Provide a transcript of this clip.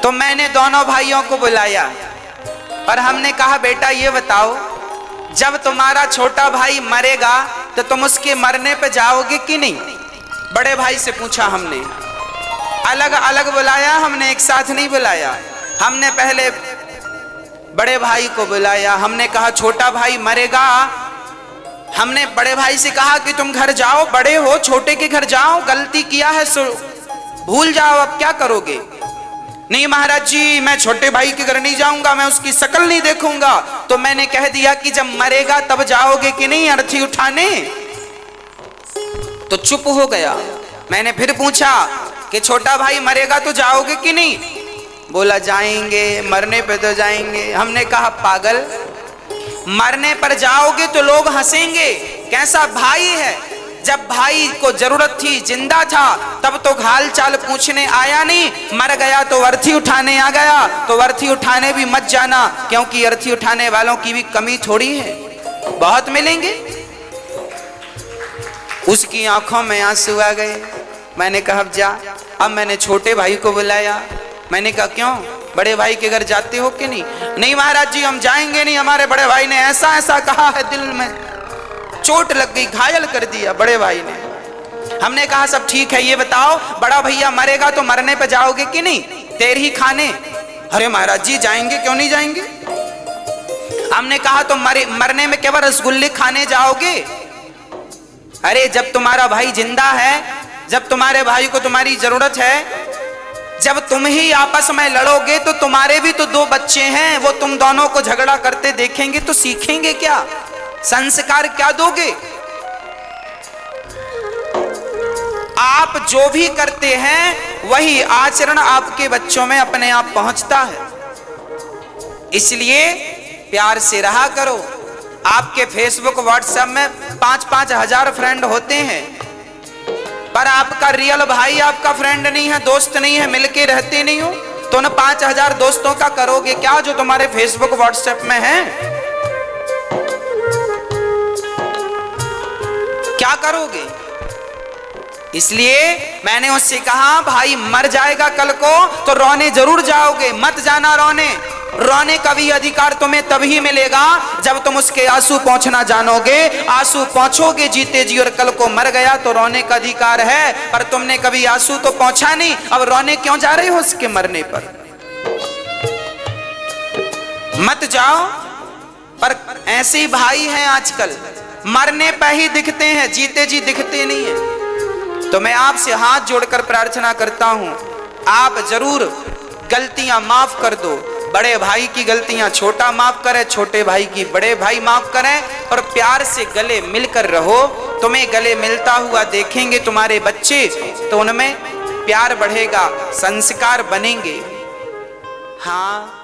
तो मैंने दोनों भाइयों को बुलाया और हमने कहा बेटा ये बताओ, जब तुम्हारा छोटा भाई मरेगा तो तुम उसके मरने पे जाओगे कि नहीं? बड़े भाई से पूछा हमने, अलग अलग बुलाया हमने, एक साथ नहीं बुलाया। हमने पहले बड़े भाई को बुलाया, हमने कहा छोटा भाई मरेगा। हमने बड़े भाई से कहा कि तुम घर जाओ, बड़े हो, छोटे के घर जाओ, गलती किया है सो भूल जाओ, अब क्या करोगे? नहीं महाराज जी मैं छोटे भाई के घर नहीं जाऊंगा, मैं उसकी शक्ल नहीं देखूंगा। तो मैंने कह दिया कि जब मरेगा तब जाओगे कि नहीं अर्थी उठाने? तो चुप हो गया। मैंने फिर पूछा कि छोटा भाई मरेगा तो जाओगे कि नहीं? बोला जाएंगे, मरने पे तो जाएंगे। हमने कहा पागल, मरने पर जाओगे तो लोग हंसेंगे, कैसा भाई है। जब भाई को जरूरत थी, जिंदा था, तब तो हाल चाल पूछने आया नहीं, मर गया तो अर्थी उठाने आ गया। तो अर्थी उठाने भी मत जाना, क्योंकि अर्थी उठाने वालों की भी कमी थोड़ी है, बहुत मिलेंगे। उसकी आंखों में आंसू आ गए। मैंने कहा अब जा। अब मैंने छोटे भाई को बुलाया। मैंने कहा क्यों, बड़े भाई के घर जाते हो कि नहीं? नहीं महाराज जी हम जाएंगे नहीं, हमारे बड़े भाई ने ऐसा ऐसा कहा है, दिल में चोट लग गई, घायल कर दिया बड़े भाई ने। हमने कहा सब ठीक है, ये बताओ बड़ा भैया मरेगा तो मरने पे जाओगे कि नहीं? तेर ही खाने। अरे महाराज जी जाएंगे, क्यों नहीं जाएंगे? हमने कहा तो मरने में केवल रसगुल्ले खाने जाओगे? अरे जब तुम्हारा भाई जिंदा है, जब तुम्हारे भाई को तुम्हारी जरूरत है, जब तुम ही आपस में लड़ोगे तो तुम्हारे भी तो दो बच्चे हैं, वो तुम दोनों को झगड़ा करते देखेंगे तो सीखेंगे क्या? संस्कार क्या दोगे? आप जो भी करते हैं वही आचरण आपके बच्चों में अपने आप पहुंचता है। इसलिए प्यार से रहा करो। आपके फेसबुक व्हाट्सएप में 5-5 हजार फ्रेंड होते हैं, पर आपका रियल भाई आपका फ्रेंड नहीं है, दोस्त नहीं है, मिलके रहते नहीं हो, तो उन 5000 दोस्तों का करोगे क्या जो तुम्हारे फेसबुक व्हाट्सएप में है? क्या करोगे? इसलिए मैंने उससे कहा भाई मर जाएगा कल को तो रोने जरूर जाओगे, मत जाना रोने। रोने का भी अधिकार तुम्हें तभी मिलेगा जब तुम उसके आंसू पहुंचना जानोगे। आंसू पहुंचोगे जीते जी, और कल को मर गया तो रोने का अधिकार है, पर तुमने कभी आंसू तो पहुंचा नहीं, अब रोने क्यों जा रहे हो उसके मरने पर? मत जाओ। पर ऐसे ही भाई हैं आजकल, मरने पर ही दिखते हैं, जीते जी दिखते नहीं है। तो मैं आपसे हाथ जोड़कर प्रार्थना करता हूं, आप जरूर गलतियां माफ कर दो। बड़े भाई की गलतियां छोटा माफ करे, छोटे भाई की बड़े भाई माफ करें, और प्यार से गले मिलकर रहो। तुम्हें गले मिलता हुआ देखेंगे तुम्हारे बच्चे तो उनमें प्यार बढ़ेगा, संस्कार बनेंगे। हाँ